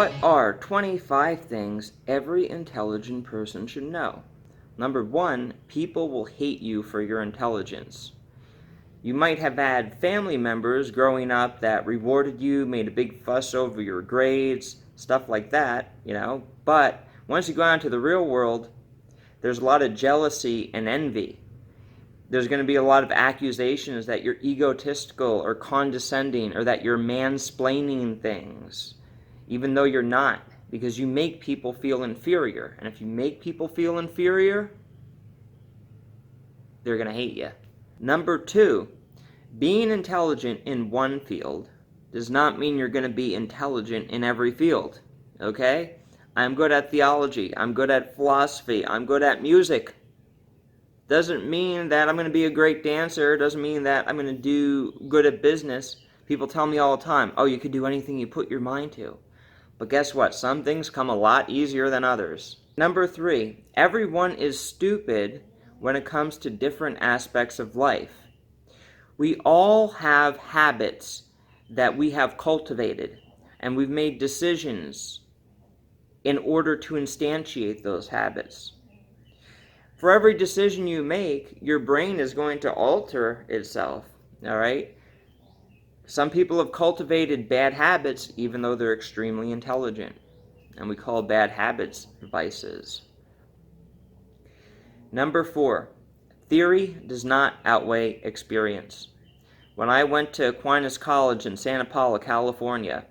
What are 25 things every intelligent person should know? Number 1, people will hate you for your intelligence. You might have had family members growing up that rewarded you, made a big fuss over your grades, stuff like that, but once you go out into the real world, there's a lot of jealousy and envy. There's going to be a lot of accusations that you're egotistical or condescending or that you're mansplaining things, even though you're not, because you make people feel inferior. And if you make people feel inferior, they're going to hate you. Number 2, being intelligent in one field does not mean you're going to be intelligent in every field, okay? I'm good at theology, I'm good at philosophy, I'm good at music. Doesn't mean that I'm going to be a great dancer, doesn't mean that I'm going to do good at business. People tell me all the time, oh, you could do anything you put your mind to. But guess what? Some things come a lot easier than others. Number 3, everyone is stupid when it comes to different aspects of life. We all have habits that we have cultivated, and we've made decisions in order to instantiate those habits. For every decision you make, your brain is going to alter itself, all right? Some people have cultivated bad habits even though they're extremely intelligent, and we call bad habits vices. Number 4, theory does not outweigh experience. When I went to Aquinas College in Santa Paula, California,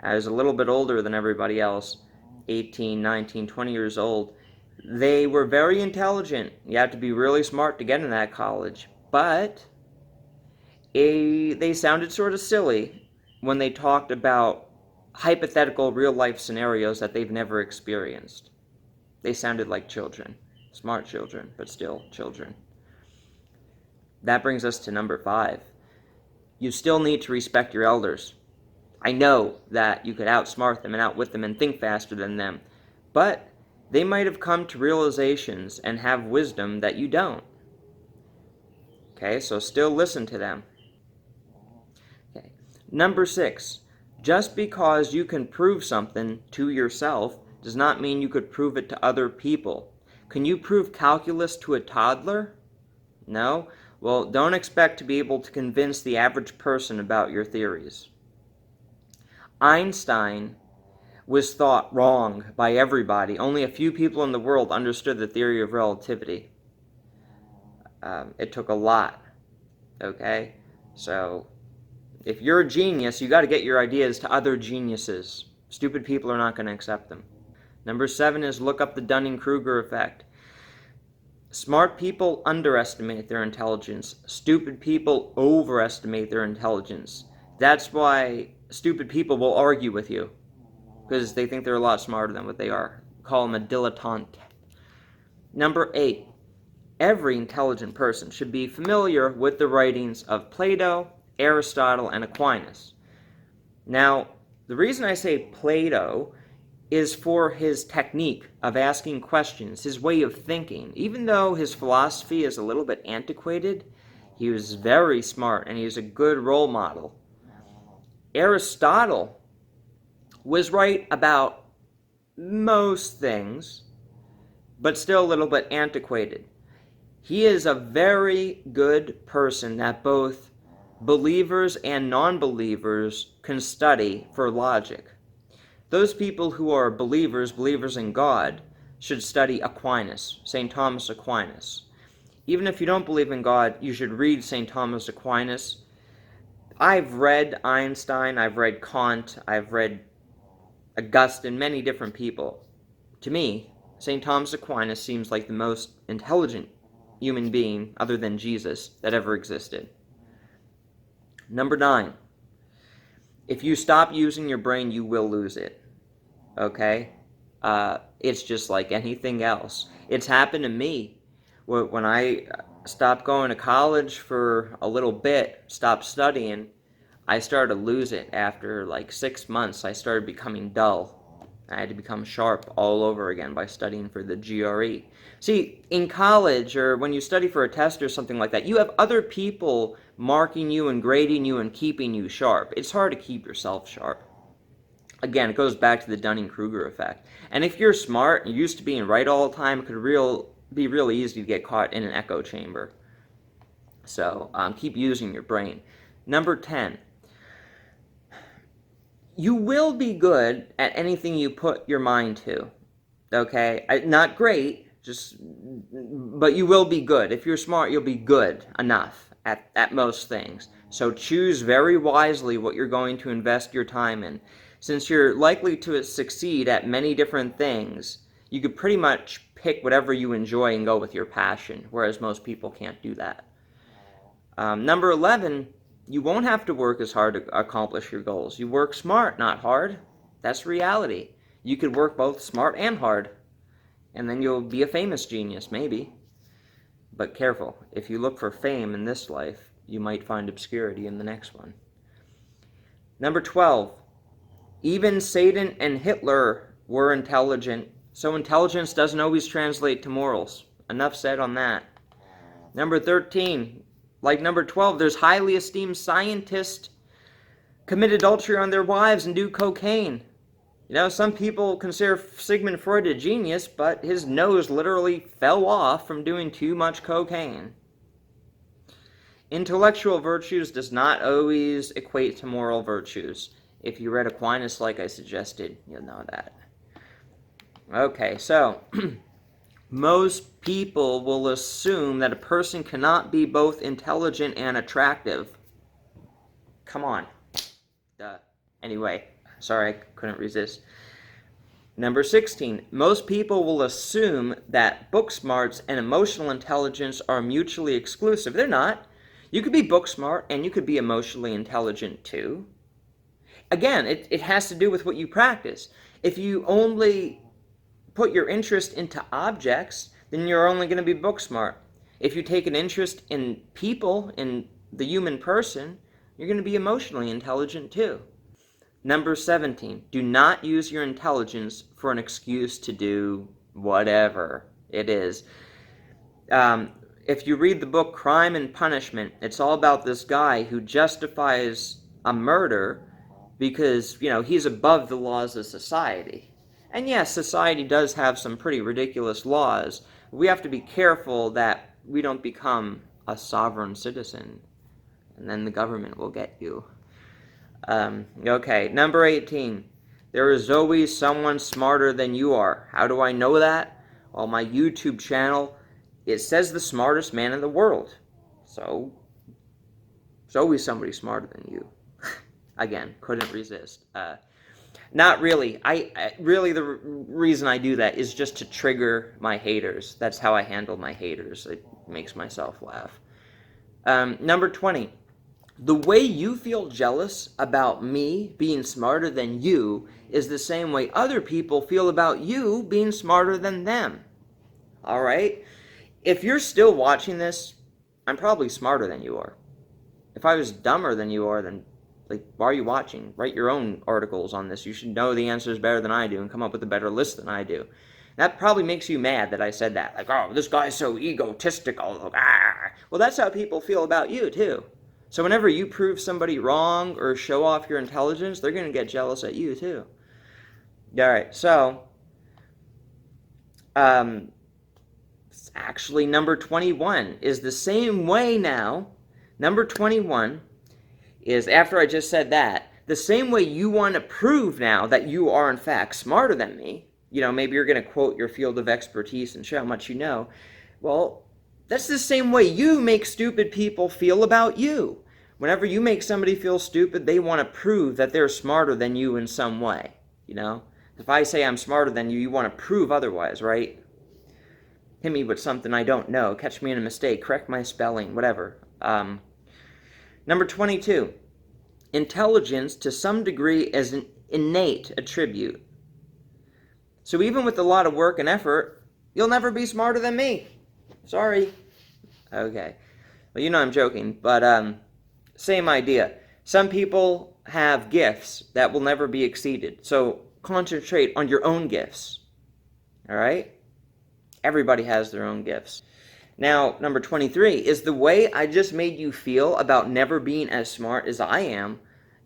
I was a little bit older than everybody else, 18, 19, 20 years old. They were very intelligent. You have to be really smart to get in that college. But they sounded sort of silly when they talked about hypothetical real-life scenarios that they've never experienced. They sounded like children. Smart children, but still children. That brings us to number 5. You still need to respect your elders. I know that you could outsmart them and outwit them and think faster than them, but they might have come to realizations and have wisdom that you don't. Okay, so still listen to them. Okay. Number 6, just because you can prove something to yourself does not mean you could prove it to other people. Can you prove calculus to a toddler? No? Well, don't expect to be able to convince the average person about your theories. Einstein was thought wrong by everybody. Only a few people in the world understood the theory of relativity. It took a lot, okay? So, if you're a genius, you got to get your ideas to other geniuses. Stupid people are not going to accept them. Number 7 is look up the Dunning Kruger effect. Smart people underestimate their intelligence. Stupid people overestimate their intelligence. That's why stupid people will argue with you, because they think they're a lot smarter than what they are. Call them a dilettante. Number 8, every intelligent person should be familiar with the writings of Plato, Aristotle, and Aquinas. Now, the reason I say Plato is for his technique of asking questions, his way of thinking. Even though his philosophy is a little bit antiquated, he was very smart and he was a good role model. Aristotle was right about most things, but still a little bit antiquated. He is a very good person that both believers and non-believers can study for logic. Those people who are believers in God, should study Aquinas, St. Thomas Aquinas. Even if you don't believe in God, you should read St. Thomas Aquinas. I've read Einstein, I've read Kant, I've read Augustine, many different people. To me, St. Thomas Aquinas seems like the most intelligent human being, other than Jesus, that ever existed. Number 9, if you stop using your brain, you will lose it. Okay? It's just like anything else. It's happened to me. When I stopped going to college for a little bit, stopped studying, I started to lose it. After like 6 months, I started becoming dull. I had to become sharp all over again by studying for the GRE. See, in college or when you study for a test or something like that, you have other people marking you and grading you and keeping you sharp. It's hard to keep yourself sharp. Again, it goes back to the Dunning Kruger effect. And if you're smart and used to being right all the time, it could be really easy to get caught in an echo chamber. So keep using your brain. Number 10. You will be good at anything you put your mind to. Okay? Not great, but you will be good. If you're smart, you'll be good enough at most things. So choose very wisely what you're going to invest your time in. Since you're likely to succeed at many different things, you could pretty much pick whatever you enjoy and go with your passion, whereas most people can't do that. Number 11, you won't have to work as hard to accomplish your goals. You work smart, not hard. That's reality. You could work both smart and hard, and then you'll be a famous genius, maybe. But careful, if you look for fame in this life, you might find obscurity in the next one. Number 12, even Satan and Hitler were intelligent, so intelligence doesn't always translate to morals. Enough said on that. Number 13, like number 12, there's highly esteemed scientists commit adultery on their wives and do cocaine. You know, some people consider Sigmund Freud a genius, but his nose literally fell off from doing too much cocaine. Intellectual virtues does not always equate to moral virtues. If you read Aquinas like I suggested, you'll know that. Okay, so most people will assume that a person cannot be both intelligent and attractive. Come on. Duh. Anyway, sorry, I couldn't resist. Number 16, most people will assume that book smarts and emotional intelligence are mutually exclusive. They're not. You could be book smart and you could be emotionally intelligent too. Again, it has to do with what you practice. If you only put your interest into objects, then you're only going to be book smart. If you take an interest in people, in the human person, you're going to be emotionally intelligent too. Number 17, do not use your intelligence for an excuse to do whatever it is. If you read the book Crime and Punishment, it's all about this guy who justifies a murder because, he's above the laws of society. And yes, society does have some pretty ridiculous laws. We have to be careful that we don't become a sovereign citizen, and then the government will get you. Okay, number 18. There is always someone smarter than you are. How do I know that? Well, my YouTube channel, it says the smartest man in the world. So, there's always somebody smarter than you. Again, couldn't resist. Not really. Really the reason I do that is just to trigger my haters. That's how I handle my haters. It makes myself laugh. Number 20. The way you feel jealous about me being smarter than you is the same way other people feel about you being smarter than them. All right? If you're still watching this, I'm probably smarter than you are. If I was dumber than you are, then why are you watching? Write your own articles on this. You should know the answers better than I do and come up with a better list than I do. That probably makes you mad that I said that. Oh, this guy's so egotistical. Well, that's how people feel about you, too. So whenever you prove somebody wrong or show off your intelligence, they're going to get jealous at you, too. All right, so actually number 21 is the same way now. Number 21 is, after I just said that, the same way you want to prove now that you are in fact smarter than me. Maybe you're going to quote your field of expertise and show how much you know. Well, that's the same way you make stupid people feel about you. Whenever you make somebody feel stupid, they want to prove that they're smarter than you in some way. If I say I'm smarter than you, you want to prove otherwise, right? Hit me with something I don't know. Catch me in a mistake. Correct my spelling. Whatever. Number 22. Intelligence, to some degree, is an innate attribute. So even with a lot of work and effort, you'll never be smarter than me. Sorry. Okay. Well, I'm joking, but same idea. Some people have gifts that will never be exceeded. So concentrate on your own gifts. All right? Everybody has their own gifts. Now, number 23 is the way I just made you feel about never being as smart as I am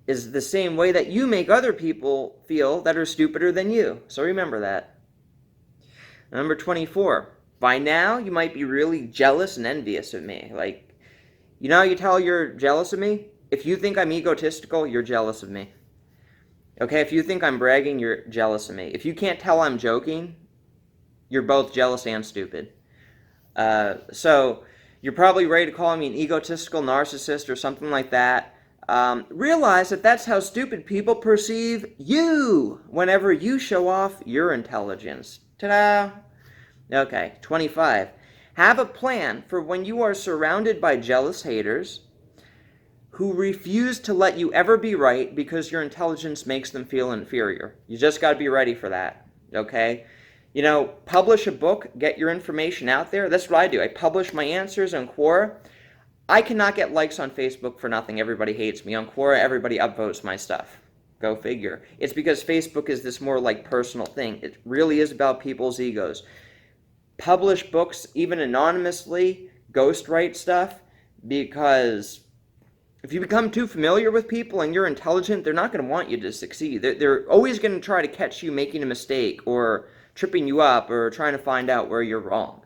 is the same way that you make other people feel that are stupider than you. So remember that. Number 24. By now, you might be really jealous and envious of me. Like, you know how you tell you're jealous of me? If you think I'm egotistical, you're jealous of me. Okay, if you think I'm bragging, you're jealous of me. If you can't tell I'm joking, you're both jealous and stupid. So you're probably ready to call me an egotistical narcissist or something like that. Realize that that's how stupid people perceive you whenever you show off your intelligence. Ta-da! Okay, 25. Have a plan for when you are surrounded by jealous haters who refuse to let you ever be right because your intelligence makes them feel inferior. You just got to be ready for that, okay? You know, publish a book, get your information out there. That's what I do. I publish my answers on Quora. I cannot get likes on Facebook for nothing. Everybody hates me. On Quora, everybody upvotes my stuff. Go figure. It's because Facebook is this more like personal thing. It really is about people's egos. Publish books, even anonymously, ghostwrite stuff, because if you become too familiar with people and you're intelligent, they're not going to want you to succeed. They're always going to try to catch you making a mistake or tripping you up or trying to find out where you're wrong.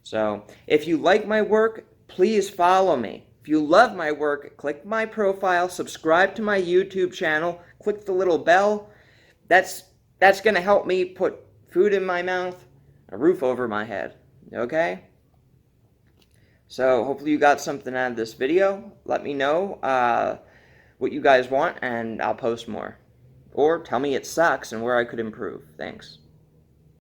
So if you like my work, please follow me. If you love my work, click my profile, subscribe to my YouTube channel, click the little bell. That's going to help me put food in my mouth, a roof over my head, okay? So hopefully you got something out of this video. Let me know what you guys want, and I'll post more. Or tell me it sucks and where I could improve. Thanks.